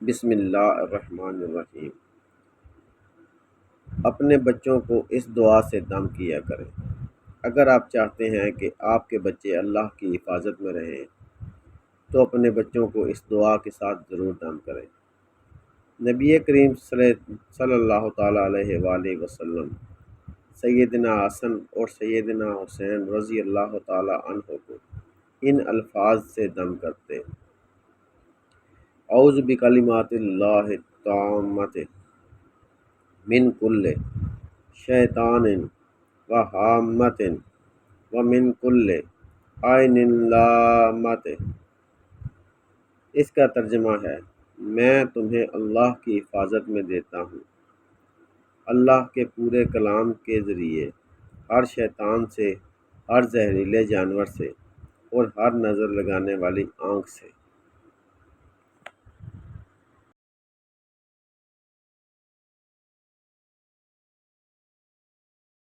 بسم اللہ الرحمن الرحیم۔ اپنے بچوں کو اس دعا سے دم کیا کریں۔ اگر آپ چاہتے ہیں کہ آپ کے بچے اللہ کی حفاظت میں رہیں تو اپنے بچوں کو اس دعا کے ساتھ ضرور دم کریں۔ نبی کریم صلی اللہ تعالیٰ علیہ وآلہ وسلم سیدنا حسن اور سیدنا حسین رضی اللہ تعالیٰ عنہ کو ان الفاظ سے دم کرتے: اعوذ بکلمات اللہ التامۃ من کل شیطان و ہامۃ و من کل عین لامۃ۔ اس کا ترجمہ ہے: میں تمہیں اللہ کی حفاظت میں دیتا ہوں، اللہ کے پورے کلام کے ذریعے، ہر شیطان سے، ہر زہریلے جانور سے اور ہر نظر لگانے والی آنکھ سے۔